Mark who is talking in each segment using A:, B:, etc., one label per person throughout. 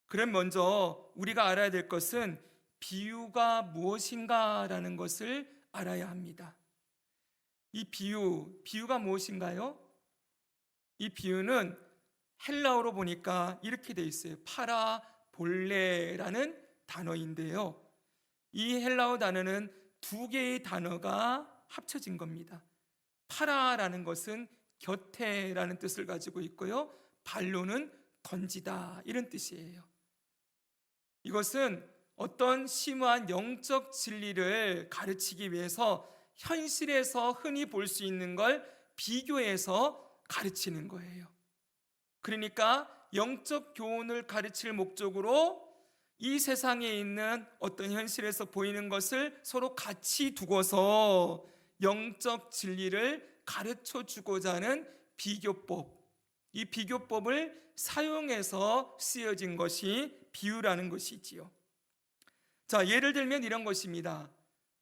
A: 그럼 먼저 우리가 알아야 될 것은 비유가 무엇인가라는 것을 알아야 합니다. 이 비유가 무엇인가요? 이 비유는 헬라어로 보니까 이렇게 돼 있어요. 파라볼레라는 단어인데요. 이 헬라어 단어는 두 개의 단어가 합쳐진 겁니다. 파라라는 것은 곁에라는 뜻을 가지고 있고요. 발로는 던지다 이런 뜻이에요. 이것은 어떤 심오한 영적 진리를 가르치기 위해서 현실에서 흔히 볼 수 있는 걸 비교해서 가르치는 거예요. 그러니까 영적 교훈을 가르칠 목적으로 이 세상에 있는 어떤 현실에서 보이는 것을 서로 같이 두고서 영적 진리를 가르쳐 주고자 하는 비교법, 이 비교법을 사용해서 쓰여진 것이 비유라는 것이지요. 자, 예를 들면 이런 것입니다.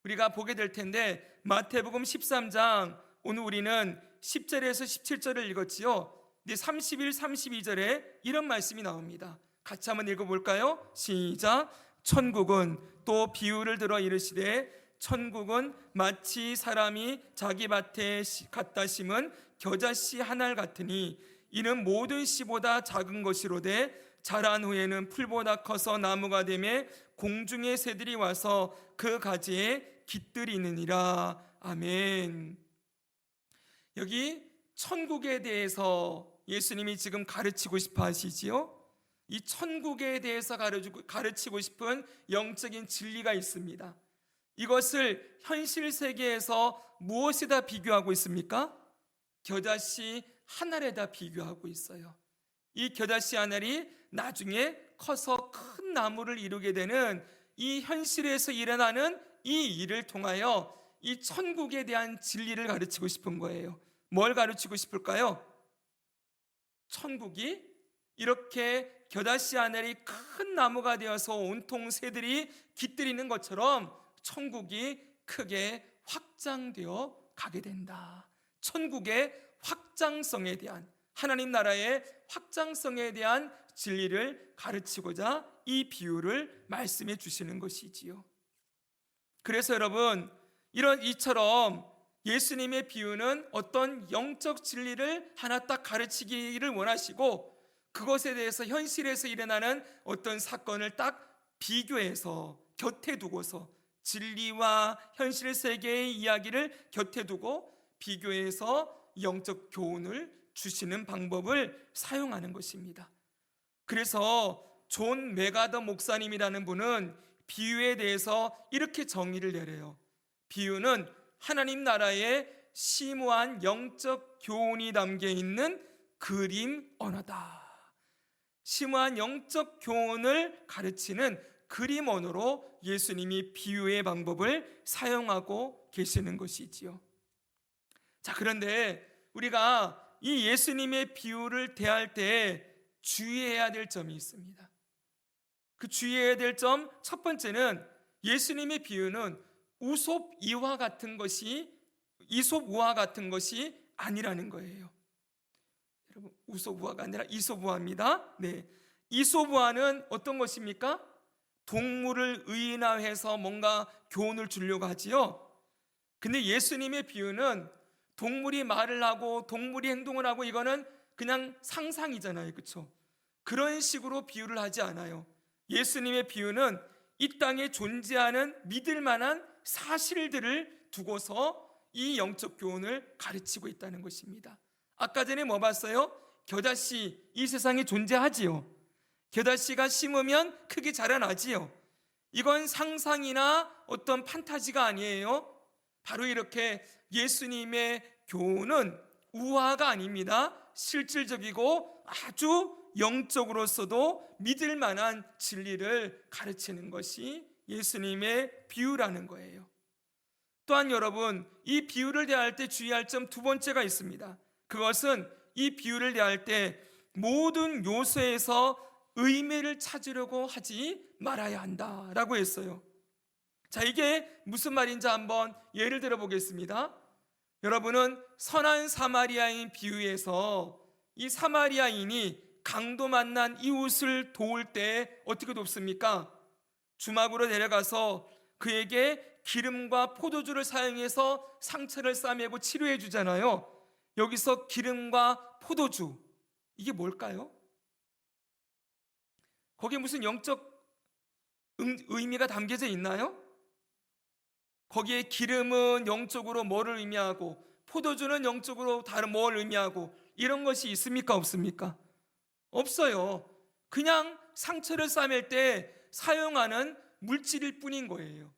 A: 우리가 보게 될 텐데 마태복음 13장, 오늘 우리는 10절에서 17절을 읽었지요. 31, 32절에 이런 말씀이 나옵니다. 같이 한번 읽어볼까요? 시작. 천국은 또 비유를 들어 이르시되 천국은 마치 사람이 자기 밭에 갖다 심은 겨자씨 한 알 같으니 이는 모든 씨보다 작은 것이로되 자란 후에는 풀보다 커서 나무가 되매 공중의 새들이 와서 그 가지에 깃들이느니라. 아멘. 여기 천국에 대해서 예수님이 지금 가르치고 싶어 하시지요. 이 천국에 대해서 가르치고 싶은 영적인 진리가 있습니다. 이것을 현실 세계에서 무엇에다 비교하고 있습니까? 겨자씨 한 알에다 비교하고 있어요. 이 겨자씨 한 알이 나중에 커서 큰 나무를 이루게 되는 이 현실에서 일어나는 이 일을 통하여 이 천국에 대한 진리를 가르치고 싶은 거예요. 뭘 가르치고 싶을까요? 천국이 이렇게 겨자씨 한 알이 큰 나무가 되어서 온통 새들이 깃들이는 것처럼 천국이 크게 확장되어 가게 된다. 천국의 확장성에 대한, 하나님 나라의 확장성에 대한 진리를 가르치고자 이 비유를 말씀해 주시는 것이지요. 그래서 여러분, 이처럼 예수님의 비유는 어떤 영적 진리를 하나 딱 가르치기를 원하시고, 그것에 대해서 현실에서 일어나는 어떤 사건을 딱 비교해서 곁에 두고서, 진리와 현실 세계의 이야기를 곁에 두고 비교해서 영적 교훈을 주시는 방법을 사용하는 것입니다. 그래서 존 메가더 목사님이라는 분은 비유에 대해서 이렇게 정의를 내려요. 비유는 하나님 나라의 심오한 영적 교훈이 담겨 있는 그림 언어다. 심오한 영적 교훈을 가르치는 그림 언어로 예수님이 비유의 방법을 사용하고 계시는 것이지요. 자, 그런데 우리가 이 예수님의 비유를 대할 때 주의해야 될 점이 있습니다. 그 주의해야 될 점 첫 번째는 예수님의 비유는 이솝우화 같은 것이 아니라는 거예요. 여러분, 우솝우화가 아니라 이솝우화입니다. 네, 이솝우화는 어떤 것입니까? 동물을 의인화해서 뭔가 교훈을 주려고 하지요. 근데 예수님의 비유는 동물이 말을 하고 동물이 행동을 하고 이거는 그냥 상상이잖아요. 그렇죠? 그런 식으로 비유를 하지 않아요. 예수님의 비유는 이 땅에 존재하는 믿을 만한 사실들을 두고서 이 영적 교훈을 가르치고 있다는 것입니다. 아까 전에 뭐 봤어요? 겨자씨, 이 세상에 존재하지요. 겨자씨가 심으면 크게 자라나지요. 이건 상상이나 어떤 판타지가 아니에요. 바로 이렇게 예수님의 교훈은 우화가 아닙니다. 실질적이고 아주 영적으로서도 믿을 만한 진리를 가르치는 것이 예수님의 비유라는 거예요. 또한 여러분, 이 비유를 대할 때 주의할 점 두 번째가 있습니다. 그것은 이 비유를 대할 때 모든 요소에서 의미를 찾으려고 하지 말아야 한다라고 했어요. 자, 이게 무슨 말인지 한번 예를 들어 보겠습니다. 여러분은 선한 사마리아인 비유에서 이 사마리아인이 강도 만난 이웃을 도울 때 어떻게 돕습니까? 주막으로 내려가서 그에게 기름과 포도주를 사용해서 상처를 싸매고 치료해 주잖아요. 여기서 기름과 포도주, 이게 뭘까요? 거기에 무슨 영적 의미가 담겨져 있나요? 거기에 기름은 영적으로 뭐를 의미하고 포도주는 영적으로 다른 뭘 의미하고 이런 것이 있습니까? 없습니까? 없어요. 그냥 상처를 싸맬 때 사용하는 물질일 뿐인 거예요.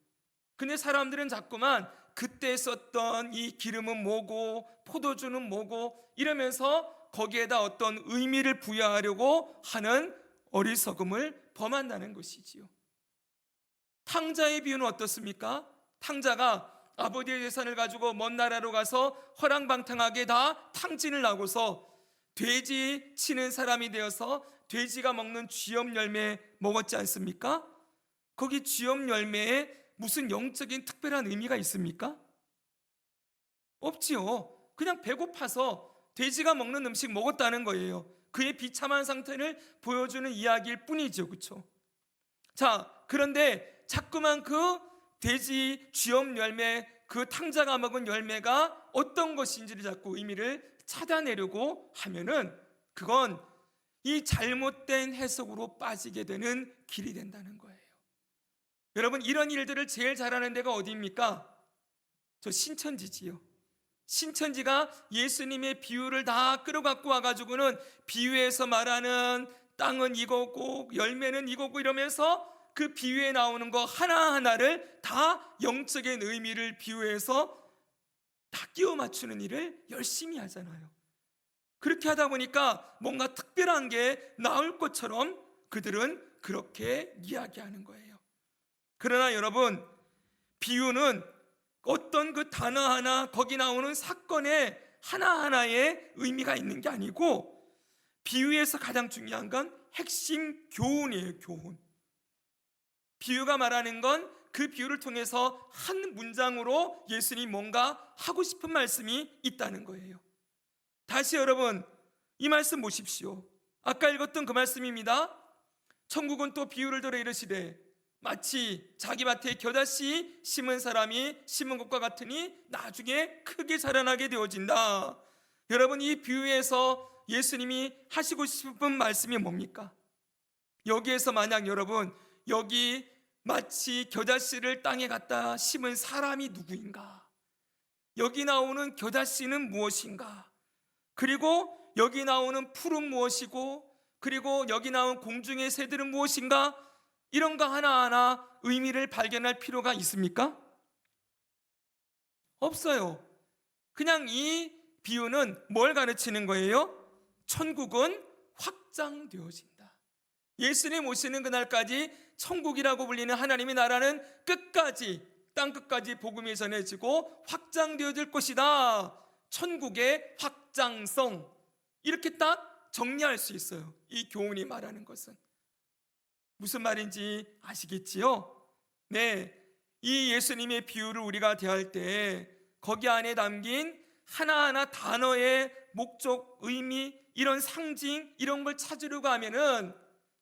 A: 근데 사람들은 자꾸만 그때 썼던 이 기름은 뭐고 포도주는 뭐고 이러면서 거기에다 어떤 의미를 부여하려고 하는 어리석음을 범한다는 것이지요. 탕자의 비유는 어떻습니까? 탕자가 아버지의 재산을 가지고 먼 나라로 가서 허랑방탕하게 다 탕진을 하고서 돼지 치는 사람이 되어서 돼지가 먹는 쥐염 열매 먹었지 않습니까? 거기 쥐염 열매에 무슨 영적인 특별한 의미가 있습니까? 없지요. 그냥 배고파서 돼지가 먹는 음식 먹었다는 거예요. 그의 비참한 상태를 보여주는 이야기일 뿐이죠. 그렇죠? 자, 그런데 자꾸만 그 돼지 쥐염 열매, 그 탕자가 먹은 열매가 어떤 것인지를 자꾸 의미를 찾아내려고 하면은 그건 이 잘못된 해석으로 빠지게 되는 길이 된다는 거예요. 여러분, 이런 일들을 제일 잘하는 데가 어디입니까? 저 신천지지요. 신천지가 예수님의 비유를 다 끌어갖고 와가지고는 비유에서 말하는 땅은 이거고 열매는 이거고 이러면서 그 비유에 나오는 거 하나하나를 다 영적인 의미를 비유해서 다 끼워 맞추는 일을 열심히 하잖아요. 그렇게 하다 보니까 뭔가 특별한 게 나올 것처럼 그들은 그렇게 이야기하는 거예요. 그러나 여러분, 비유는 어떤 그 단어 하나, 거기 나오는 사건의 하나하나에 의미가 있는 게 아니고 비유에서 가장 중요한 건 핵심 교훈이에요. 교훈. 비유가 말하는 건 그 비유를 통해서 한 문장으로 예수님이 뭔가 하고 싶은 말씀이 있다는 거예요. 다시 여러분, 이 말씀 보십시오. 아까 읽었던 그 말씀입니다. 천국은 또 비유를 들어 이르시되 마치 자기 밭에 겨자씨 심은 사람이 심은 것과 같으니 나중에 크게 자라나게 되어진다. 여러분, 이 비유에서 예수님이 하시고 싶은 말씀이 뭡니까? 여기에서 만약 여러분, 여기 마치 겨자씨를 땅에 갖다 심은 사람이 누구인가? 여기 나오는 겨자씨는 무엇인가? 그리고 여기 나오는 풀은 무엇이고, 그리고 여기 나온 공중의 새들은 무엇인가? 이런 거 하나하나 의미를 발견할 필요가 있습니까? 없어요. 그냥 이 비유는 뭘 가르치는 거예요? 천국은 확장되어진다. 예수님 오시는 그날까지 천국이라고 불리는 하나님의 나라는 끝까지, 땅 끝까지 복음이 전해지고 확장되어질 것이다. 천국의 확장성, 이렇게 딱 정리할 수 있어요. 이 교훈이 말하는 것은 무슨 말인지 아시겠지요? 네, 이 예수님의 비유를 우리가 대할 때 거기 안에 담긴 하나하나 단어의 목적, 의미, 이런 상징, 이런 걸 찾으려고 하면은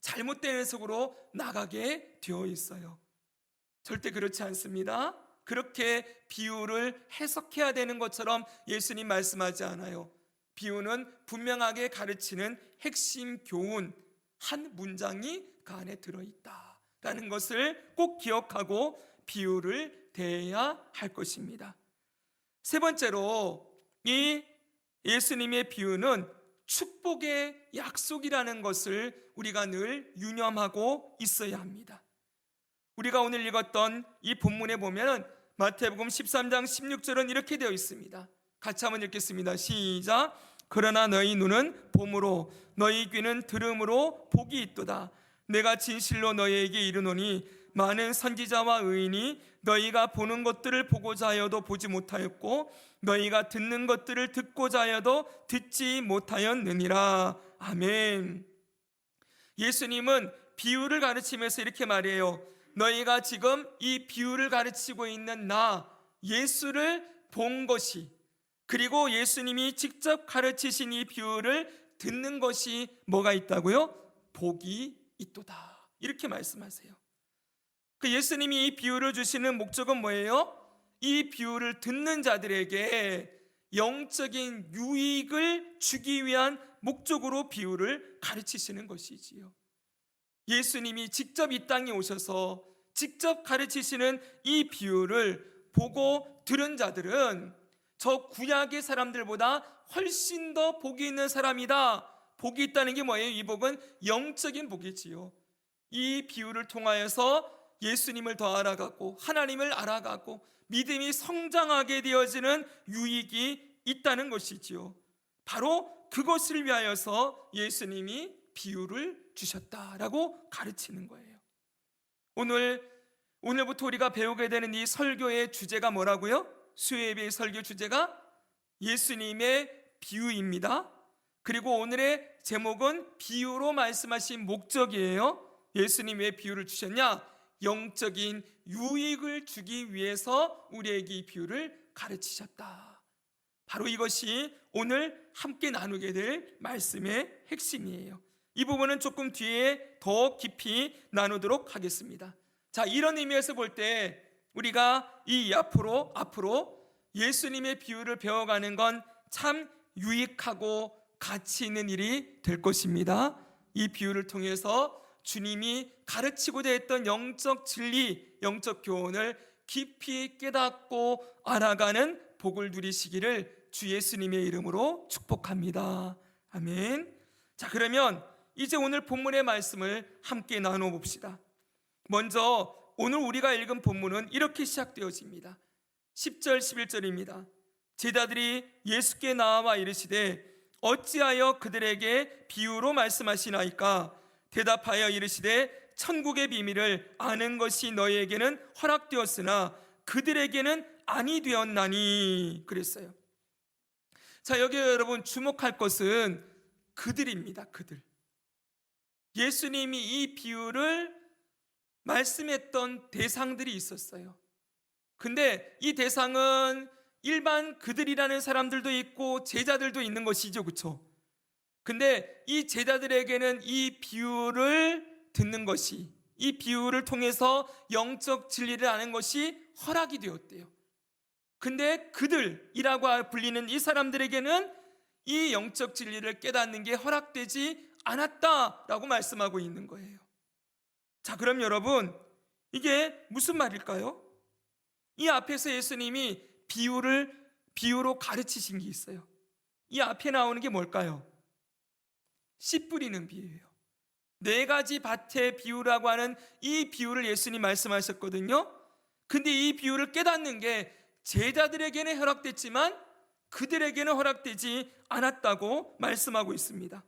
A: 잘못된 해석으로 나가게 되어 있어요. 절대 그렇지 않습니다. 그렇게 비유를 해석해야 되는 것처럼 예수님 말씀하지 않아요. 비유는 분명하게 가르치는 핵심 교훈 한 문장이 그 안에 들어있다라는 것을 꼭 기억하고 비유를 대해야 할 것입니다. 세 번째로, 이 예수님의 비유는 축복의 약속이라는 것을 우리가 늘 유념하고 있어야 합니다. 우리가 오늘 읽었던 이 본문에 보면 마태복음 13장 16절은 이렇게 되어 있습니다. 같이 한번 읽겠습니다. 시작. 그러나 너희 눈은 봄으로 너희 귀는 들음으로 복이 있도다. 내가 진실로 너희에게 이르노니 많은 선지자와 의인이 너희가 보는 것들을 보고자 하여도 보지 못하였고 너희가 듣는 것들을 듣고자 하여도 듣지 못하였느니라. 아멘. 예수님은 비유를 가르치면서 이렇게 말해요. 너희가 지금 이 비유를 가르치고 있는 나 예수를 본 것이, 그리고 예수님이 직접 가르치신 이 비유를 듣는 것이 뭐가 있다고요? 복이 있도다. 이렇게 말씀하세요. 그 예수님이 이 비유를 주시는 목적은 뭐예요? 이 비유를 듣는 자들에게 영적인 유익을 주기 위한 목적으로 비유를 가르치시는 것이지요. 예수님이 직접 이 땅에 오셔서 직접 가르치시는 이 비유를 보고 들은 자들은 저 구약의 사람들보다 훨씬 더 복이 있는 사람이다. 복이 있다는 게 뭐예요? 이 복은 영적인 복이지요. 이 비유를 통하여서 예수님을 더 알아가고 하나님을 알아가고 믿음이 성장하게 되어지는 유익이 있다는 것이지요. 바로 그것을 위하여서 예수님이 비유를 주셨다라고 가르치는 거예요. 오늘부터 우리가 배우게 되는 이 설교의 주제가 뭐라고요? 수요예배 설교 주제가 예수님의 비유입니다. 그리고 오늘의 제목은 비유로 말씀하신 목적이에요. 예수님 왜 비유를 주셨냐? 영적인 유익을 주기 위해서 우리에게 이 비유를 가르치셨다. 바로 이것이 오늘 함께 나누게 될 말씀의 핵심이에요. 이 부분은 조금 뒤에 더 깊이 나누도록 하겠습니다. 자, 이런 의미에서 볼 때 우리가 이 앞으로 예수님의 비유를 배워가는 건 참 유익하고 가치 있는 일이 될 것입니다. 이 비유를 통해서 주님이 가르치고자 했던 영적 진리, 영적 교훈을 깊이 깨닫고 알아가는 복을 누리시기를 주 예수님의 이름으로 축복합니다. 아멘. 자, 그러면 이제 오늘 본문의 말씀을 함께 나눠 봅시다. 먼저 오늘 우리가 읽은 본문은 이렇게 시작되어집니다. 10절 11절입니다. 제자들이 예수께 나와 이르시되 어찌하여 그들에게 비유로 말씀하시나이까? 대답하여 이르시되 천국의 비밀을 아는 것이 너희에게는 허락되었으나 그들에게는 아니 되었나니 그랬어요. 자, 여기 여러분 주목할 것은 그들입니다. 그들. 예수님이 이 비유를 말씀했던 대상들이 있었어요. 근데 이 대상은 일반 그들이라는 사람들도 있고 제자들도 있는 것이죠. 그렇죠? 근데 이 제자들에게는 이 비유를 듣는 것이, 이 비유를 통해서 영적 진리를 아는 것이 허락이 되었대요. 근데 그들이라고 불리는 이 사람들에게는 이 영적 진리를 깨닫는 게 허락되지 않았다라고 말씀하고 있는 거예요. 자, 그럼 여러분, 이게 무슨 말일까요? 이 앞에서 예수님이 비유로 가르치신 게 있어요. 이 앞에 나오는 게 뭘까요? 씨 뿌리는 비유예요. 4가지 밭의 비유라고 하는 이 비유를 예수님 말씀하셨거든요. 근데 이 비유를 깨닫는 게 제자들에게는 허락됐지만 그들에게는 허락되지 않았다고 말씀하고 있습니다.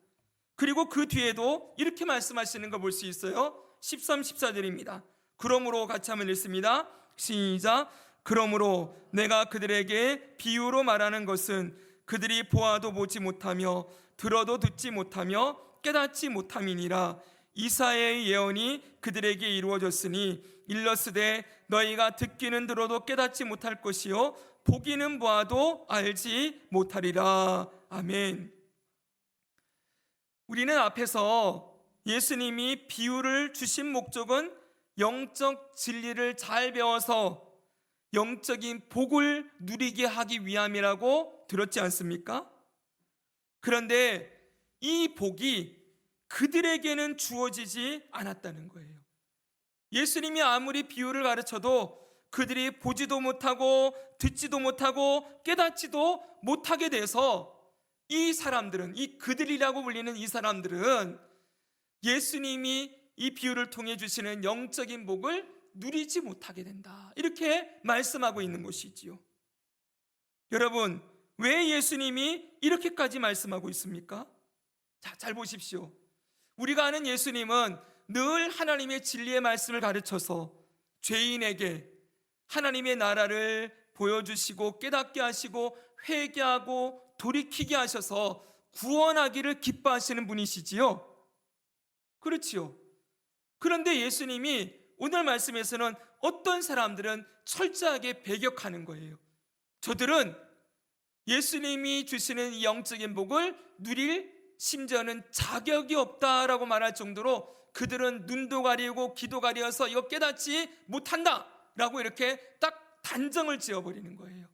A: 그리고 그 뒤에도 이렇게 말씀하시는 거 볼 수 있어요. 13, 14절입니다. 그러므로 같이 한번 읽습니다. 시작. 그러므로 내가 그들에게 비유로 말하는 것은 그들이 보아도 보지 못하며 들어도 듣지 못하며 깨닫지 못함이니라. 이사야의 예언이 그들에게 이루어졌으니 일러스되 너희가 듣기는 들어도 깨닫지 못할 것이요 보기는 보아도 알지 못하리라. 아멘. 우리는 앞에서 예수님이 비유를 주신 목적은 영적 진리를 잘 배워서 영적인 복을 누리게 하기 위함이라고 들었지 않습니까? 그런데 이 복이 그들에게는 주어지지 않았다는 거예요. 예수님이 아무리 비유를 가르쳐도 그들이 보지도 못하고 듣지도 못하고 깨닫지도 못하게 돼서 이 사람들은, 이 그들이라고 불리는 이 사람들은 예수님이 이 비유를 통해 주시는 영적인 복을 누리지 못하게 된다. 이렇게 말씀하고 있는 것이지요. 여러분, 왜 예수님이 이렇게까지 말씀하고 있습니까? 자, 잘 보십시오. 우리가 아는 예수님은 늘 하나님의 진리의 말씀을 가르쳐서 죄인에게 하나님의 나라를 보여주시고 깨닫게 하시고 회개하고 돌이키게 하셔서 구원하기를 기뻐하시는 분이시지요. 그렇지요. 그런데 예수님이 오늘 말씀에서는 어떤 사람들은 철저하게 배격하는 거예요. 저들은 예수님이 주시는 이 영적인 복을 누릴 심지어는 자격이 없다라고 말할 정도로 그들은 눈도 가리고 귀도 가려서 이거 깨닫지 못한다라고 이렇게 딱 단정을 지어버리는 거예요.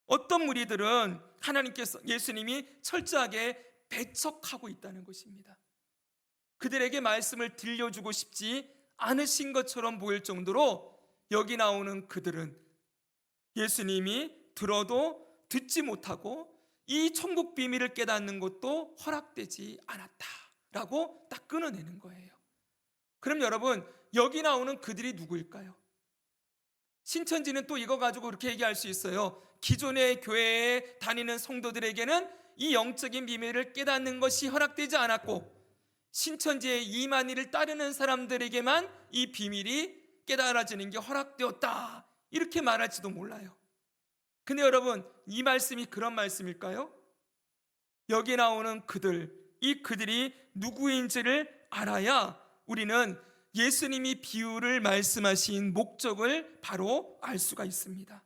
A: 어떤 무리들은 하나님께서, 예수님이 철저하게 배척하고 있다는 것입니다. 그들에게 말씀을 들려주고 싶지 않으신 것처럼 보일 정도로 여기 나오는 그들은 예수님이 들어도 듣지 못하고 이 천국 비밀을 깨닫는 것도 허락되지 않았다라고 딱 끊어내는 거예요. 그럼 여러분, 여기 나오는 그들이 누구일까요? 신천지는 또 이거 가지고 그렇게 얘기할 수 있어요. 기존의 교회에 다니는 성도들에게는 이 영적인 비밀을 깨닫는 것이 허락되지 않았고, 신천지의 이만희를 따르는 사람들에게만 이 비밀이 깨달아지는 게 허락되었다, 이렇게 말할지도 몰라요. 근데 여러분, 이 말씀이 그런 말씀일까요? 여기 나오는 그들, 이 그들이 누구인지를 알아야 우리는 예수님이 비유를 말씀하신 목적을 바로 알 수가 있습니다.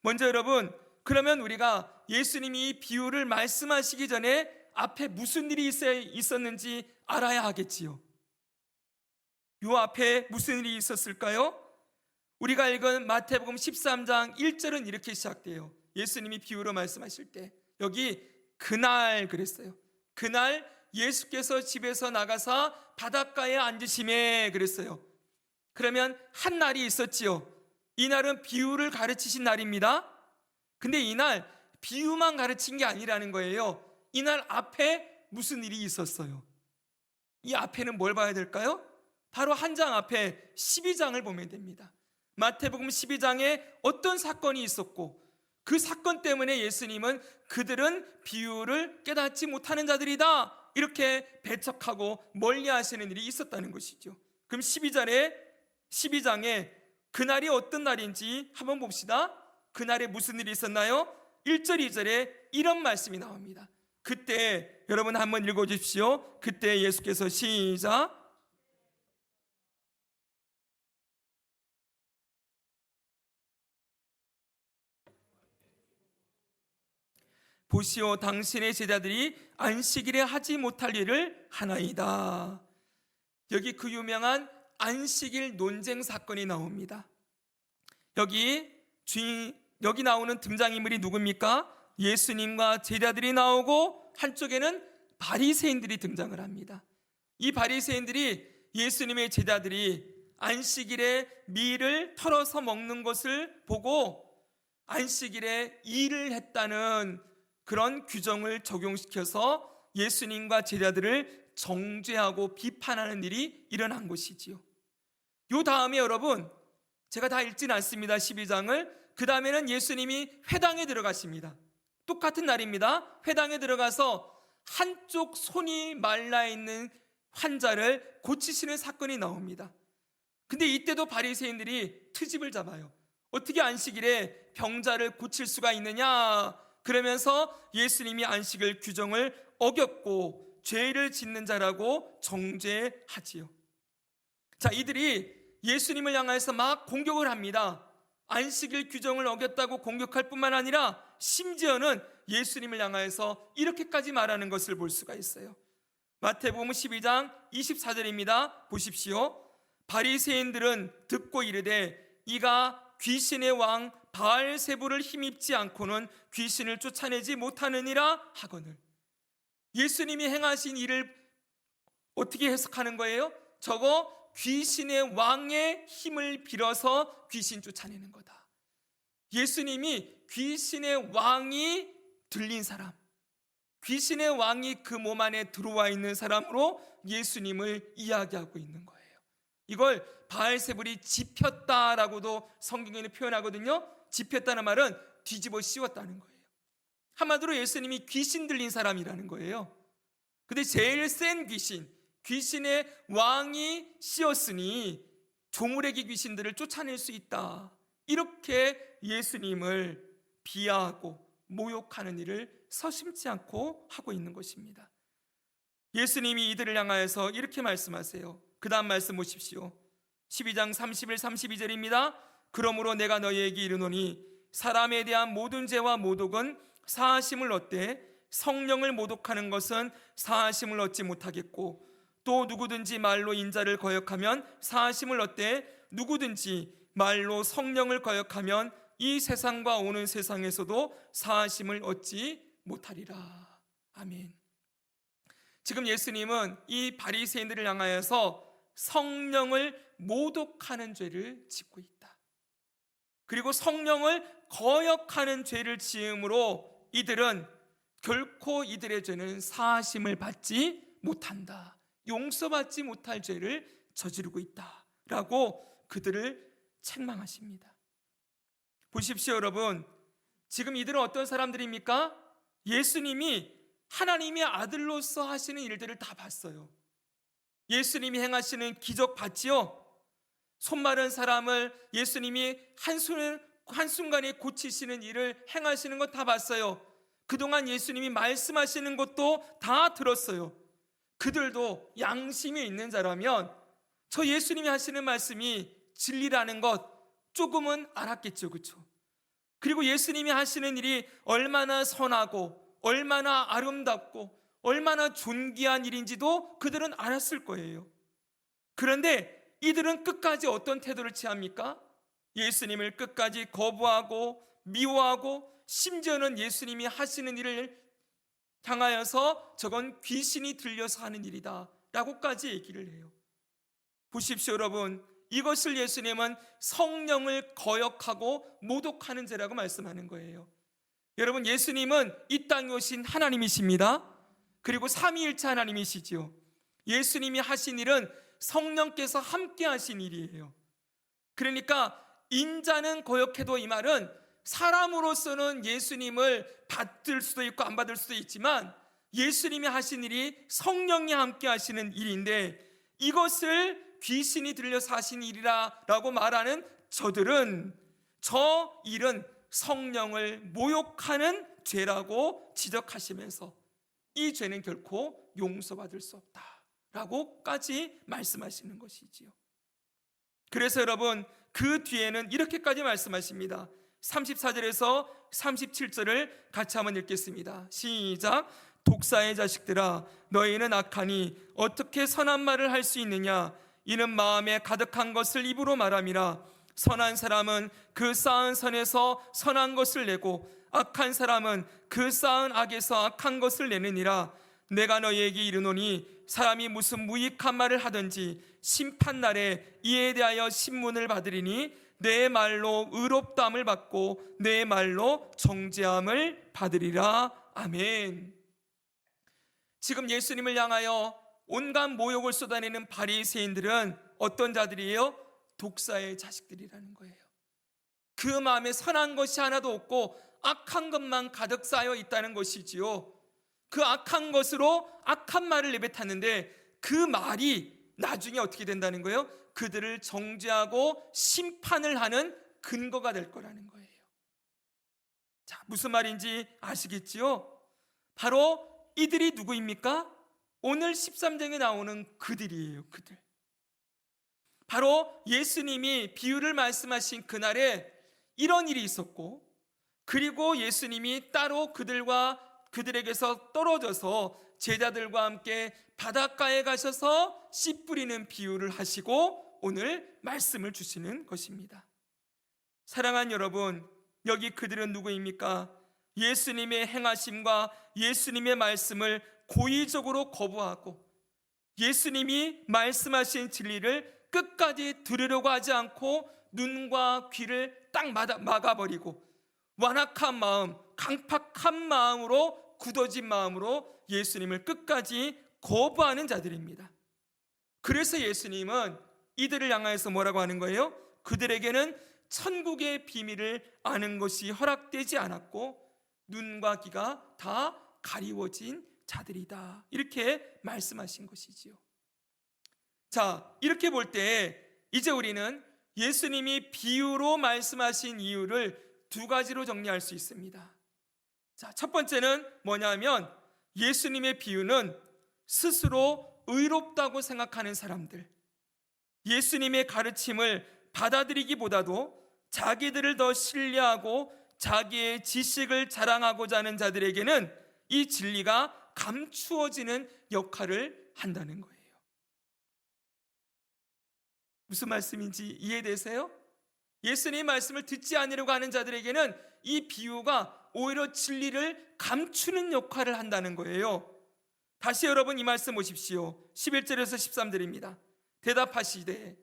A: 먼저 여러분, 그러면 우리가 예수님이 이 비유를 말씀하시기 전에 앞에 무슨 일이 있었는지 알아야 하겠지요. 요 앞에 무슨 일이 있었을까요? 우리가 읽은 마태복음 13장 1절은 이렇게 시작돼요. 예수님이 비유로 말씀하실 때 여기 그날 그랬어요. 그날 예수께서 집에서 나가사 바닷가에 앉으심에 그랬어요. 그러면 한 날이 있었지요. 이 날은 비유를 가르치신 날입니다. 근데 이날 비유만 가르친 게 아니라는 거예요. 이날 앞에 무슨 일이 있었어요. 이 앞에는 뭘 봐야 될까요? 바로 한 장 앞에 12장을 보면 됩니다. 마태복음 12장에 어떤 사건이 있었고, 그 사건 때문에 예수님은 그들은 비유를 깨닫지 못하는 자들이다, 이렇게 배척하고 멀리 하시는 일이 있었다는 것이죠. 그럼 12장에 그날이 어떤 날인지 한번 봅시다. 그날에 무슨 일이 있었나요? 1절 2절에 이런 말씀이 나옵니다. 그때, 여러분 한번 읽어주십시오. 그때 예수께서 시작. 보시오, 당신의 제자들이 안식일에 하지 못할 일을 하나이다. 여기 그 유명한 안식일 논쟁 사건이 나옵니다. 여기 나오는 등장인물이 누굽니까? 예수님과 제자들이 나오고 한쪽에는 바리새인들이 등장을 합니다. 이 바리새인들이 예수님의 제자들이 안식일에 밀을 털어서 먹는 것을 보고 안식일에 일을 했다는 그런 규정을 적용시켜서 예수님과 제자들을 정죄하고 비판하는 일이 일어난 것이지요. 요 다음에 여러분, 제가 다 읽진 않습니다. 12장을. 그 다음에는 예수님이 회당에 들어가십니다. 똑같은 날입니다. 회당에 들어가서 한쪽 손이 말라있는 환자를 고치시는 사건이 나옵니다. 근데 이때도 바리새인들이 트집을 잡아요. 어떻게 안식일에 병자를 고칠 수가 있느냐, 그러면서 예수님이 안식일 규정을 어겼고 죄를 짓는 자라고 정죄하지요. 자, 이들이 예수님을 향해서 막 공격을 합니다. 안식일 규정을 어겼다고 공격할 뿐만 아니라 심지어는 예수님을 향해서 이렇게까지 말하는 것을 볼 수가 있어요. 마태복음 12장 24절입니다. 보십시오. 바리새인들은 듣고 이르되 이가 귀신의 왕 바알세불을 힘입지 않고는 귀신을 쫓아내지 못하느니라 하거늘. 예수님이 행하신 일을 어떻게 해석하는 거예요? 저거 귀신의 왕의 힘을 빌어서 귀신 쫓아내는 거다. 예수님이 귀신의 왕이 들린 사람, 귀신의 왕이 그 몸 안에 들어와 있는 사람으로 예수님을 이야기하고 있는 거예요. 이걸 바알세불이 짚혔다라고도 성경에는 표현하거든요. 짚혔다는 말은 뒤집어 씌웠다는 거예요. 한마디로 예수님이 귀신 들린 사람이라는 거예요. 근데 제일 센 귀신의 왕이 씌었으니 조무래기 귀신들을 쫓아낼 수 있다, 이렇게 예수님을 비하하고 모욕하는 일을 서심지 않고 하고 있는 것입니다. 예수님이 이들을 향하여서 이렇게 말씀하세요. 그 다음 말씀 보십시오. 12장 31, 32절입니다. 그러므로 내가 너희에게 이르노니 사람에 대한 모든 죄와 모독은 사하심을 얻되 성령을 모독하는 것은 사하심을 얻지 못하겠고, 또 누구든지 말로 인자를 거역하면 사하심을 얻되 누구든지 말로 성령을 거역하면 이 세상과 오는 세상에서도 사하심을 얻지 못하리라. 아멘. 지금 예수님은 이 바리새인들을 향하여서 성령을 모독하는 죄를 짓고 있다. 그리고 성령을 거역하는 죄를 지음으로 이들은 결코 이들의 죄는 사하심을 받지 못한다. 용서받지 못할 죄를 저지르고 있다라고 그들을 책망하십니다. 보십시오, 여러분. 지금 이들은 어떤 사람들입니까? 예수님이 하나님의 아들로서 하시는 일들을 다 봤어요. 예수님이 행하시는 기적 봤지요? 손 마른 사람을 예수님이 한순간에 고치시는 일을 행하시는 것 다 봤어요. 그동안 예수님이 말씀하시는 것도 다 들었어요. 그들도 양심이 있는 자라면 저 예수님이 하시는 말씀이 진리라는 것 조금은 알았겠죠, 그렇죠? 그리고 예수님이 하시는 일이 얼마나 선하고 얼마나 아름답고 얼마나 존귀한 일인지도 그들은 알았을 거예요. 그런데 이들은 끝까지 어떤 태도를 취합니까? 예수님을 끝까지 거부하고 미워하고 심지어는 예수님이 하시는 일을 향하여서 저건 귀신이 들려서 하는 일이다 라고까지 얘기를 해요. 보십시오, 여러분. 이것을 예수님은 성령을 거역하고 모독하는 죄라고 말씀하는 거예요. 여러분, 예수님은 이 땅에 오신 하나님이십니다. 그리고 삼위일체 하나님이시지요. 예수님이 하신 일은 성령께서 함께 하신 일이에요. 그러니까 인자는 거역해도 이 말은 사람으로서는 예수님을 받을 수도 있고 안 받을 수도 있지만 예수님이 하신 일이 성령이 함께 하시는 일인데 이것을 귀신이 들려서 하신 일이라고 말하는 저들은 저 일은 성령을 모욕하는 죄라고 지적하시면서 이 죄는 결코 용서받을 수 없다라고까지 말씀하시는 것이지요. 그래서 여러분, 그 뒤에는 이렇게까지 말씀하십니다. 34절에서 37절을 같이 한번 읽겠습니다. 시작. 독사의 자식들아, 너희는 악하니 어떻게 선한 말을 할 수 있느냐? 이는 마음에 가득한 것을 입으로 말함이라. 선한 사람은 그 쌓은 선에서 선한 것을 내고 악한 사람은 그 쌓은 악에서 악한 것을 내느니라. 내가 너희에게 이르노니 사람이 무슨 무익한 말을 하든지 심판날에 이에 대하여 신문을 받으리니 내 말로 의롭다함을 받고 내 말로 정죄함을 받으리라. 아멘. 지금 예수님을 향하여 온갖 모욕을 쏟아내는 바리새인들은 어떤 자들이에요? 독사의 자식들이라는 거예요. 그 마음에 선한 것이 하나도 없고 악한 것만 가득 쌓여 있다는 것이지요. 그 악한 것으로 악한 말을 내뱉었는데 그 말이 나중에 어떻게 된다는 거예요? 그들을 정죄하고 심판을 하는 근거가 될 거라는 거예요. 자, 무슨 말인지 아시겠지요? 바로 이들이 누구입니까? 오늘 13장에 나오는 그들이에요. 그들. 바로 예수님이 비유를 말씀하신 그날에 이런 일이 있었고, 그리고 예수님이 따로 그들에게서 떨어져서 제자들과 함께 바닷가에 가셔서 씨 뿌리는 비유를 하시고 오늘 말씀을 주시는 것입니다. 사랑하는 여러분, 여기 그들은 누구입니까? 예수님의 행하심과 예수님의 말씀을 고의적으로 거부하고 예수님이 말씀하신 진리를 끝까지 들으려고 하지 않고 눈과 귀를 딱 막아버리고 완악한 마음, 강팍한 마음으로, 굳어진 마음으로 예수님을 끝까지 거부하는 자들입니다. 그래서 예수님은 이들을 향하여서 뭐라고 하는 거예요? 그들에게는 천국의 비밀을 아는 것이 허락되지 않았고 눈과 귀가 다 가리워진 자들이다, 이렇게 말씀하신 것이지요. 자, 이렇게 볼 때 이제 우리는 예수님이 비유로 말씀하신 이유를 두 가지로 정리할 수 있습니다. 자, 첫 번째는 뭐냐면 예수님의 비유는 스스로 의롭다고 생각하는 사람들, 예수님의 가르침을 받아들이기보다도 자기들을 더 신뢰하고 자기의 지식을 자랑하고자 하는 자들에게는 이 진리가 감추어지는 역할을 한다는 거예요. 무슨 말씀인지 이해되세요? 예수님의 말씀을 듣지 않으려고 하는 자들에게는 이 비유가 오히려 진리를 감추는 역할을 한다는 거예요. 다시 여러분 이 말씀 보십시오. 11절에서 13절입니다. 대답하시되,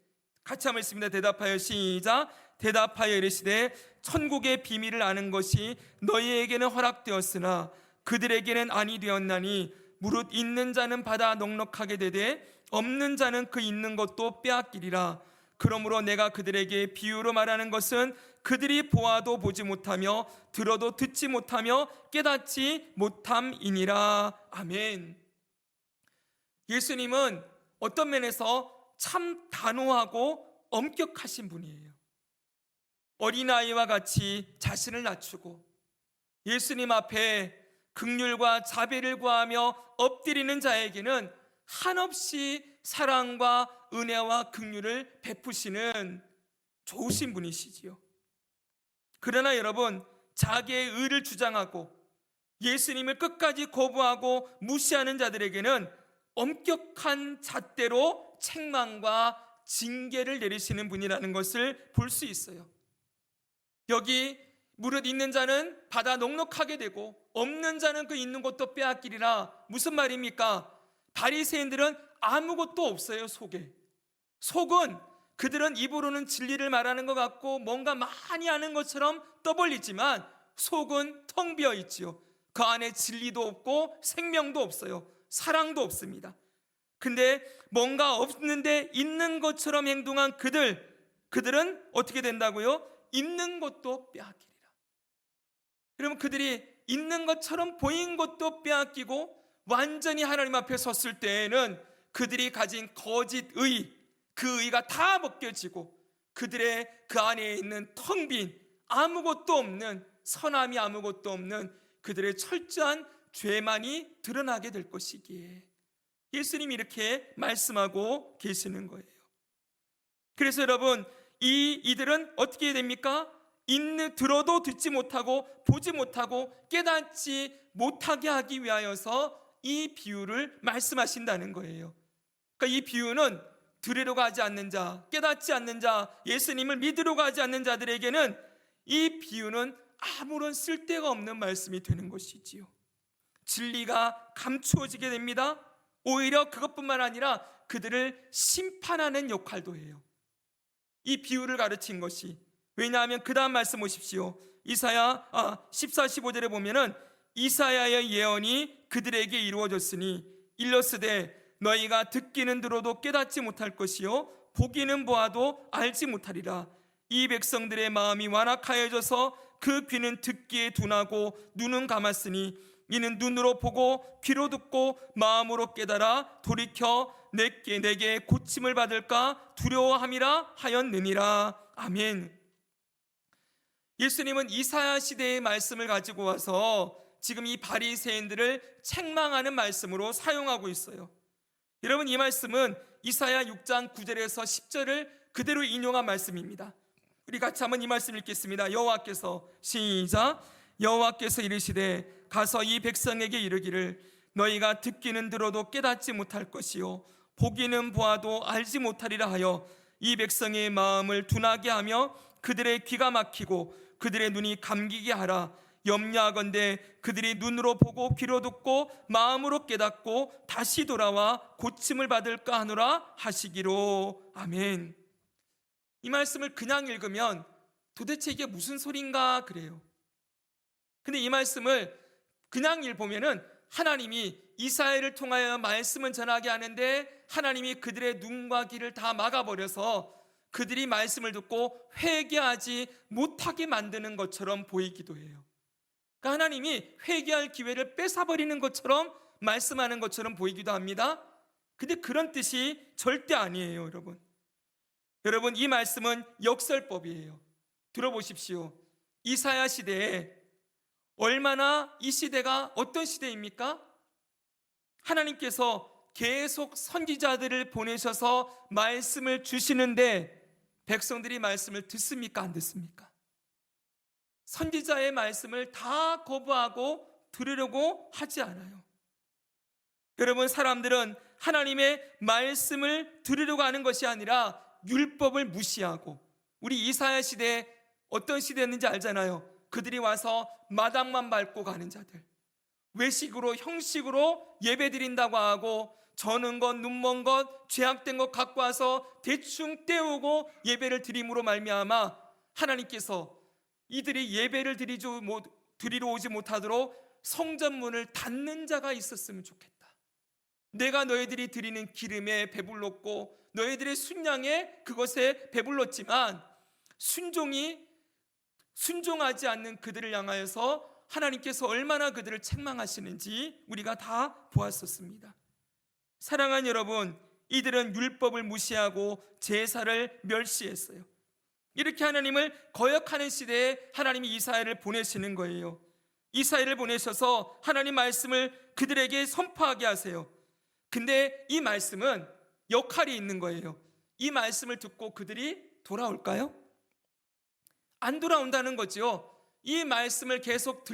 A: 같이 한번 읽습니다. 대답하여 시작. 대답하여 이르시되 천국의 비밀을 아는 것이 너희에게는 허락되었으나 그들에게는 아니 되었나니 무릇 있는 자는 받아 넉넉하게 되되 없는 자는 그 있는 것도 빼앗기리라. 그러므로 내가 그들에게 비유로 말하는 것은 그들이 보아도 보지 못하며 들어도 듣지 못하며 깨닫지 못함이니라. 아멘. 예수님은 어떤 면에서 참 단호하고 엄격하신 분이에요. 어린아이와 같이 자신을 낮추고 예수님 앞에 긍휼과 자비를 구하며 엎드리는 자에게는 한없이 사랑과 은혜와 긍휼을 베푸시는 좋으신 분이시지요. 그러나 여러분, 자기의 의를 주장하고 예수님을 끝까지 거부하고 무시하는 자들에게는 엄격한 잣대로 책망과 징계를 내리시는 분이라는 것을 볼 수 있어요. 여기 무릇 있는 자는 받아 넉넉하게 되고 없는 자는 그 있는 것도 빼앗기리라. 무슨 말입니까? 바리새인들은 아무것도 없어요. 속은 그들은 입으로는 진리를 말하는 것 같고 뭔가 많이 아는 것처럼 떠벌리지만 속은 텅 비어 있지요. 그 안에 진리도 없고 생명도 없어요. 사랑도 없습니다. 근데 뭔가 없는데 있는 것처럼 행동한 그들은 어떻게 된다고요? 있는 것도 빼앗기리라. 여러분, 그들이 있는 것처럼 보인 것도 빼앗기고 완전히 하나님 앞에 섰을 때에는 그들이 가진 거짓 의, 그 의가 다 벗겨지고 그들의 그 안에 있는 텅 빈 아무것도 없는, 선함이 아무것도 없는 그들의 철저한 죄만이 드러나게 될 것이기에 예수님이 이렇게 말씀하고 계시는 거예요. 그래서 여러분, 이들은 어떻게 됩니까? 들어도 듣지 못하고 보지 못하고 깨닫지 못하게 하기 위하여서 이 비유를 말씀하신다는 거예요. 그러니까 이 비유는 들으려고 하지 않는 자, 깨닫지 않는 자, 예수님을 믿으려고 하지 않는 자들에게는 이 비유는 아무런 쓸데가 없는 말씀이 되는 것이지요. 진리가 감추어지게 됩니다. 오히려 그것뿐만 아니라 그들을 심판하는 역할도 해요. 이 비유를 가르친 것이. 왜냐하면 그 다음 말씀 보십시오. 이사야 14, 15절에 보면은 이사야의 예언이 그들에게 이루어졌으니 일러스되 너희가 듣기는 들어도 깨닫지 못할 것이요 보기는 보아도 알지 못하리라. 이 백성들의 마음이 완악하여져서 그 귀는 듣기에 둔하고 눈은 감았으니 이는 눈으로 보고 귀로 듣고 마음으로 깨달아 돌이켜 내게 고침을 받을까 두려워함이라 하였느니라. 아멘. 예수님은 이사야 시대의 말씀을 가지고 와서 지금 이 바리새인들을 책망하는 말씀으로 사용하고 있어요. 여러분, 이 말씀은 이사야 6장 9절에서 10절을 그대로 인용한 말씀입니다. 우리 같이 한번 이 말씀 읽겠습니다. 여호와께서 시작. 여호와께서 이르시되 가서 이 백성에게 이르기를 너희가 듣기는 들어도 깨닫지 못할 것이요 보기는 보아도 알지 못하리라 하여 이 백성의 마음을 둔하게 하며 그들의 귀가 막히고 그들의 눈이 감기게 하라. 염려하건대 그들이 눈으로 보고 귀로 듣고 마음으로 깨닫고 다시 돌아와 고침을 받을까 하노라 하시기로. 아멘. 이 말씀을 그냥 읽으면 도대체 이게 무슨 소린가 그래요. 근데 이 말씀을 그냥 읽으면은 하나님이 이사야를 통하여 말씀을 전하게 하는데 하나님이 그들의 눈과 귀를 다 막아버려서 그들이 말씀을 듣고 회개하지 못하게 만드는 것처럼 보이기도 해요. 그러니까 하나님이 회개할 기회를 뺏어버리는 것처럼 말씀하는 것처럼 보이기도 합니다. 근데 그런 뜻이 절대 아니에요, 여러분. 여러분, 이 말씀은 역설법이에요. 들어보십시오. 이사야 시대에 얼마나 이 시대가 어떤 시대입니까? 하나님께서 계속 선지자들을 보내셔서 말씀을 주시는데 백성들이 말씀을 듣습니까? 안 듣습니까? 선지자의 말씀을 다 거부하고 들으려고 하지 않아요. 여러분, 사람들은 하나님의 말씀을 들으려고 하는 것이 아니라 율법을 무시하고, 우리 이사야 시대에 어떤 시대였는지 알잖아요. 그들이 와서 마당만 밟고 가는 자들, 외식으로 형식으로 예배 드린다고 하고 저는 것 눈먼 것 죄악된 것 갖고 와서 대충 때우고 예배를 드림으로 말미암아 하나님께서 이들이 예배를 드리러 오지 못하도록 성전문을 닫는 자가 있었으면 좋겠다. 내가 너희들이 드리는 기름에 배불렀고 너희들의 순양에 그것에 배불렀지만 순종하지 않는 그들을 향하여서 하나님께서 얼마나 그들을 책망하시는지 우리가 다 보았었습니다. 사랑하는 여러분, 이들은 율법을 무시하고 제사를 멸시했어요. 이렇게 하나님을 거역하는 시대에 하나님이 이사야를 보내시는 거예요. 이사야를 보내셔서 하나님 말씀을 그들에게 선포하게 하세요. 근데 이 말씀은 역할이 있는 거예요. 이 말씀을 듣고 그들이 돌아올까요? 안 돌아온다는 거죠. 이 말씀을 계속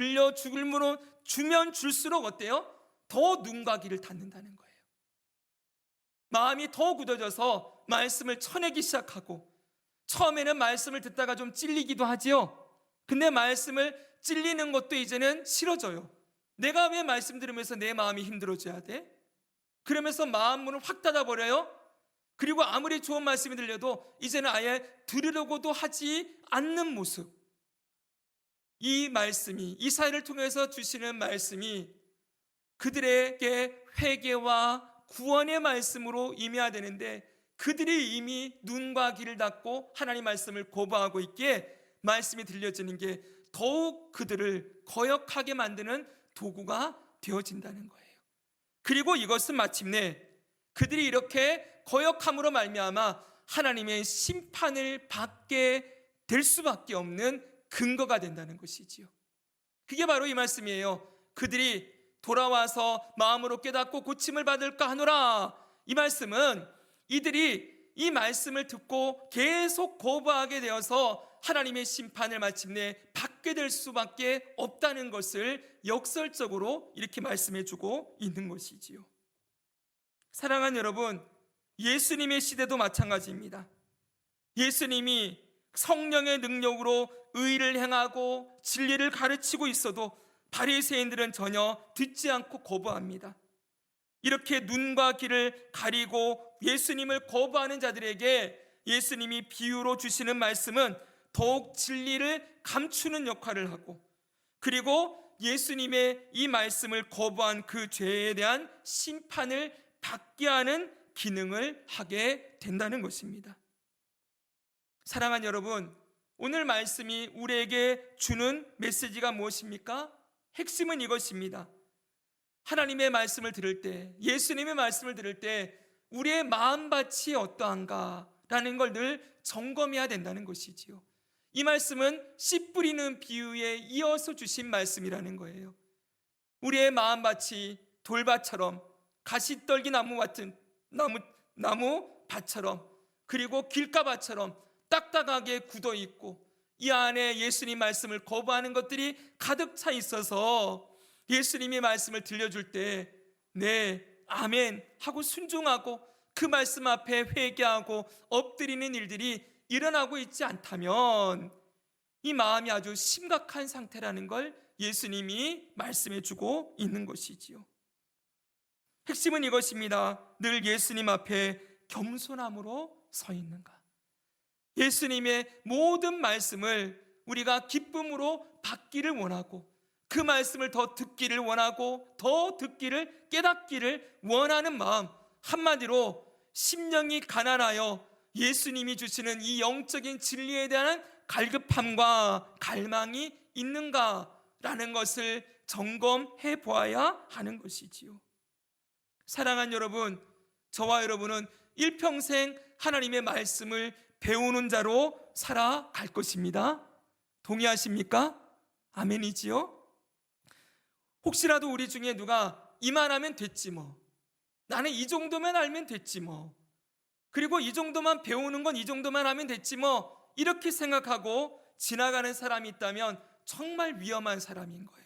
A: 주면 줄수록 어때요? 더 눈과 귀를 닫는다는 거예요. 마음이 더 굳어져서 말씀을 쳐내기 시작하고, 처음에는 말씀을 듣다가 좀 찔리기도 하지요. 근데 말씀을 찔리는 것도 이제는 싫어져요. 내가 왜 말씀 들으면서 내 마음이 힘들어져야 돼? 그러면서 마음 문을 확 닫아버려요. 그리고 아무리 좋은 말씀이 들려도 이제는 아예 들으려고도 하지 않는 모습. 이 말씀이, 이사야를 통해서 주시는 말씀이 그들에게 회개와 구원의 말씀으로 임해야 되는데, 그들이 이미 눈과 귀를 닫고 하나님 말씀을 거부하고 있기에 말씀이 들려지는 게 더욱 그들을 거역하게 만드는 도구가 되어진다는 거예요. 그리고 이것은 마침내 그들이 이렇게 거역함으로 말미암아 하나님의 심판을 받게 될 수밖에 없는 근거가 된다는 것이지요. 그게 바로 이 말씀이에요. 그들이 돌아와서 마음으로 깨닫고 고침을 받을까 하노라. 이 말씀은 이들이 이 말씀을 듣고 계속 거부하게 되어서 하나님의 심판을 마침내 받게 될 수밖에 없다는 것을 역설적으로 이렇게 말씀해 주고 있는 것이지요. 사랑하는 여러분, 예수님의 시대도 마찬가지입니다. 예수님이 성령의 능력으로 의를 행하고 진리를 가르치고 있어도 바리새인들은 전혀 듣지 않고 거부합니다. 이렇게 눈과 귀를 가리고 예수님을 거부하는 자들에게 예수님이 비유로 주시는 말씀은 더욱 진리를 감추는 역할을 하고, 그리고 예수님의 이 말씀을 거부한 그 죄에 대한 심판을 받게 하는 기능을 하게 된다는 것입니다. 사랑하는 여러분, 오늘 말씀이 우리에게 주는 메시지가 무엇입니까? 핵심은 이것입니다. 하나님의 말씀을 들을 때, 예수님의 말씀을 들을 때 우리의 마음밭이 어떠한가라는 걸 늘 점검해야 된다는 것이지요. 이 말씀은 씨 뿌리는 비유에 이어서 주신 말씀이라는 거예요. 우리의 마음밭이 돌밭처럼, 가시떨기 나무 같은 나무밭처럼, 그리고 길가밭처럼 딱딱하게 굳어 있고, 이 안에 예수님 말씀을 거부하는 것들이 가득 차 있어서 예수님의 말씀을 들려줄 때 네, 아멘 하고 순종하고 그 말씀 앞에 회개하고 엎드리는 일들이 일어나고 있지 않다면 이 마음이 아주 심각한 상태라는 걸 예수님이 말씀해 주고 있는 것이지요. 핵심은 이것입니다. 늘 예수님 앞에 겸손함으로 서 있는가? 예수님의 모든 말씀을 우리가 기쁨으로 받기를 원하고, 그 말씀을 더 듣기를 원하고, 더 듣기를 깨닫기를 원하는 마음, 한마디로 심령이 가난하여 예수님이 주시는 이 영적인 진리에 대한 갈급함과 갈망이 있는가라는 것을 점검해 보아야 하는 것이지요. 사랑하는 여러분, 저와 여러분은 일평생 하나님의 말씀을 배우는 자로 살아갈 것입니다. 동의하십니까? 아멘이지요? 혹시라도 우리 중에 누가 이만하면 됐지 뭐, 나는 이 정도만 알면 됐지 뭐, 그리고 이 정도만 배우는 건 이 정도만 하면 됐지 뭐, 이렇게 생각하고 지나가는 사람이 있다면 정말 위험한 사람인 거예요.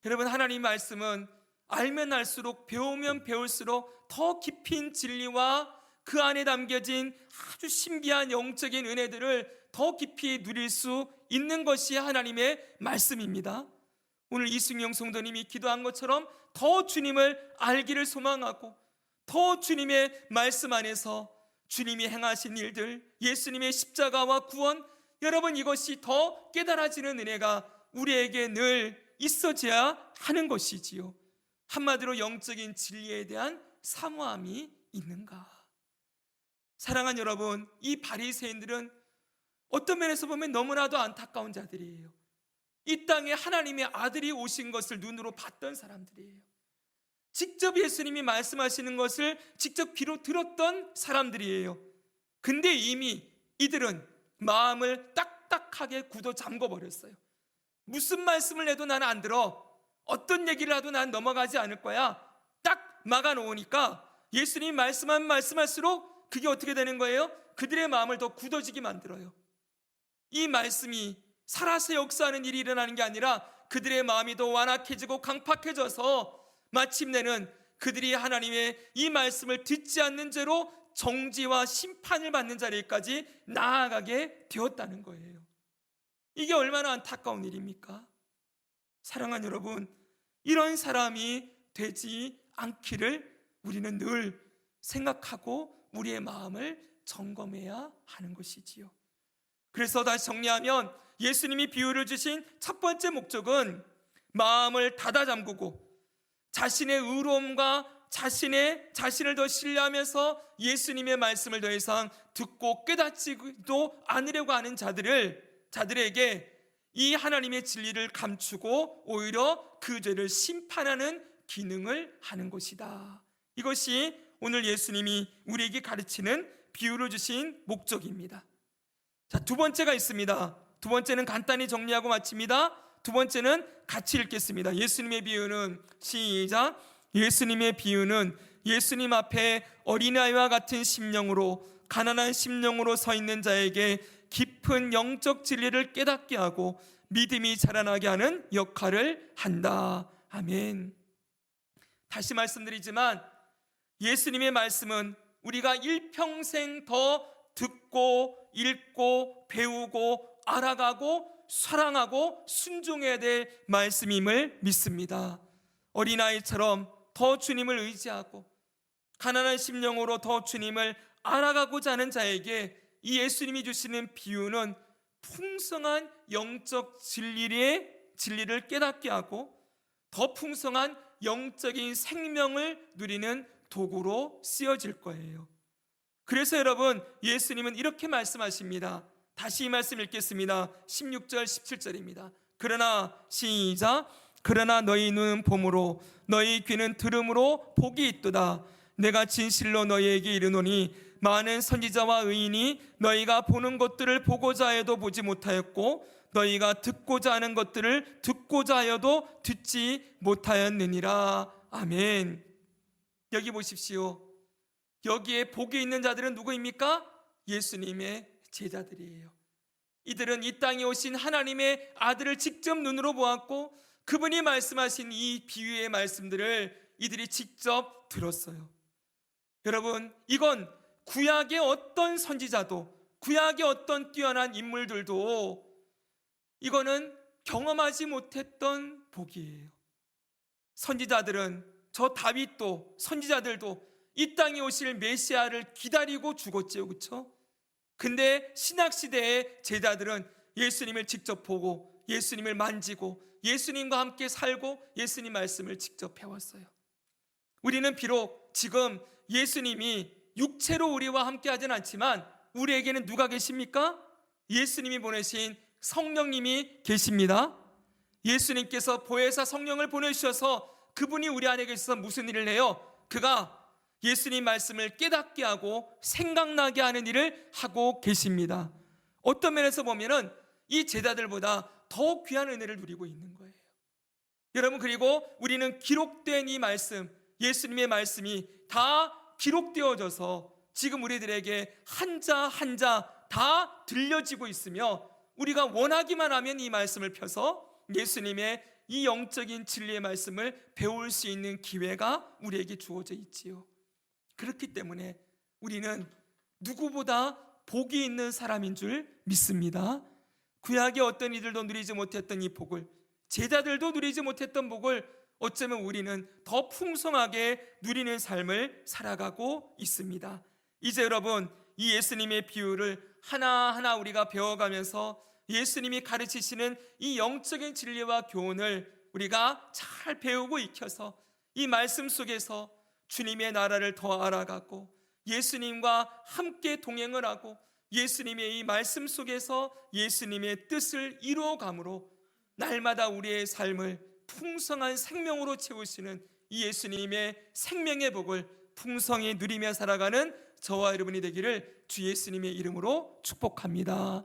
A: 여러분, 하나님 말씀은 알면 알수록, 배우면 배울수록 더 깊은 진리와 그 안에 담겨진 아주 신비한 영적인 은혜들을 더 깊이 누릴 수 있는 것이 하나님의 말씀입니다. 오늘 이승용 성도님이 기도한 것처럼 더 주님을 알기를 소망하고, 더 주님의 말씀 안에서 주님이 행하신 일들, 예수님의 십자가와 구원, 여러분, 이것이 더 깨달아지는 은혜가 우리에게 늘 있어져야 하는 것이지요. 한마디로 영적인 진리에 대한 사모함이 있는가? 사랑하는 여러분, 이 바리새인들은 어떤 면에서 보면 너무나도 안타까운 자들이에요. 이 땅에 하나님의 아들이 오신 것을 눈으로 봤던 사람들이에요. 직접 예수님이 말씀하시는 것을 직접 귀로 들었던 사람들이에요. 근데 이미 이들은 마음을 딱딱하게 굳어 잠궈버렸어요. 무슨 말씀을 해도 나는 안 들어, 어떤 얘기를 해도 난 넘어가지 않을 거야, 딱 막아놓으니까 예수님이 말씀할수록 그게 어떻게 되는 거예요? 그들의 마음을 더 굳어지게 만들어요. 이 말씀이 살아서 역사하는 일이 일어나는 게 아니라 그들의 마음이 더 완악해지고 강팍해져서 마침내는 그들이 하나님의 이 말씀을 듣지 않는 죄로 정죄와 심판을 받는 자리까지 나아가게 되었다는 거예요. 이게 얼마나 안타까운 일입니까? 사랑하는 여러분, 이런 사람이 되지 않기를 우리는 늘 생각하고 우리의 마음을 점검해야 하는 것이지요. 그래서 다시 정리하면 예수님이 비유를 주신 첫 번째 목적은 마음을 닫아 잠그고 자신의 의로움과 자신을 더 신뢰하면서 예수님의 말씀을 더 이상 듣고 깨닫지도 않으려고 하는 자들에게 이 하나님의 진리를 감추고 오히려 그 죄를 심판하는 기능을 하는 것이다. 이것이 오늘 예수님이 우리에게 가르치는 비유를 주신 목적입니다. 자, 두 번째가 있습니다. 두 번째는 간단히 정리하고 마칩니다. 두 번째는 같이 읽겠습니다. 예수님의 비유는, 시작. 예수님의 비유는 예수님 앞에 어린아이와 같은 심령으로, 가난한 심령으로 서 있는 자에게 깊은 영적 진리를 깨닫게 하고 믿음이 자라나게 하는 역할을 한다. 아멘. 다시 말씀드리지만 예수님의 말씀은 우리가 일평생 더 듣고 읽고 배우고 알아가고 사랑하고 순종해야 될 말씀임을 믿습니다. 어린아이처럼 더 주님을 의지하고 가난한 심령으로 더 주님을 알아가고자 하는 자에게 이 예수님이 주시는 비유는 풍성한 영적 진리를 깨닫게 하고 더 풍성한 영적인 생명을 누리는 도구로 쓰여질 거예요. 그래서 여러분, 예수님은 이렇게 말씀하십니다. 다시 이 말씀 읽겠습니다. 16절 17절입니다. 그러나, 시작. 그러나 너희 눈은 봄으로 너희 귀는 들음으로 복이 있도다. 내가 진실로 너희에게 이르노니 많은 선지자와 의인이 너희가 보는 것들을 보고자 하여도 보지 못하였고 너희가 듣고자 하는 것들을 듣고자 하여도 듣지 못하였느니라. 아멘. 여기 보십시오. 여기에 복이 있는 자들은 누구입니까? 예수님의 제자들이에요. 이들은 이 땅에 오신 하나님의 아들을 직접 눈으로 보았고 그분이 말씀하신 이 비유의 말씀들을 이들이 직접 들었어요. 여러분, 이건 구약의 어떤 선지자도, 구약의 어떤 뛰어난 인물들도 이거는 경험하지 못했던 복이에요. 선지자들은, 저 다윗도, 선지자들도 이 땅에 오실 메시아를 기다리고 죽었지요, 그렇죠? 근데 신약시대의 제자들은 예수님을 직접 보고 예수님을 만지고 예수님과 함께 살고 예수님 말씀을 직접 배웠어요. 우리는 비록 지금 예수님이 육체로 우리와 함께 하진 않지만 우리에게는 누가 계십니까? 예수님이 보내신 성령님이 계십니다. 예수님께서 보혜사 성령을 보내주셔서 그분이 우리 안에 계셔서 무슨 일을 해요? 그가 예수님 말씀을 깨닫게 하고 생각나게 하는 일을 하고 계십니다. 어떤 면에서 보면은 이 제자들보다 더 귀한 은혜를 누리고 있는 거예요. 여러분, 그리고 우리는 기록된 이 말씀, 예수님의 말씀이 다 기록되어져서 지금 우리들에게 한자 한자 다 들려지고 있으며 우리가 원하기만 하면 이 말씀을 펴서 예수님의 이 영적인 진리의 말씀을 배울 수 있는 기회가 우리에게 주어져 있지요. 그렇기 때문에 우리는 누구보다 복이 있는 사람인 줄 믿습니다. 구약의 어떤 이들도 누리지 못했던 이 복을, 제자들도 누리지 못했던 복을 어쩌면 우리는 더 풍성하게 누리는 삶을 살아가고 있습니다. 이제 여러분, 이 예수님의 비유를 하나하나 우리가 배워가면서 예수님이 가르치시는 이 영적인 진리와 교훈을 우리가 잘 배우고 익혀서 이 말씀 속에서 주님의 나라를 더 알아가고 예수님과 함께 동행을 하고 예수님의 이 말씀 속에서 예수님의 뜻을 이루어감으로 날마다 우리의 삶을 풍성한 생명으로 채우시는 이 예수님의 생명의 복을 풍성히 누리며 살아가는 저와 여러분이 되기를 주 예수님의 이름으로 축복합니다.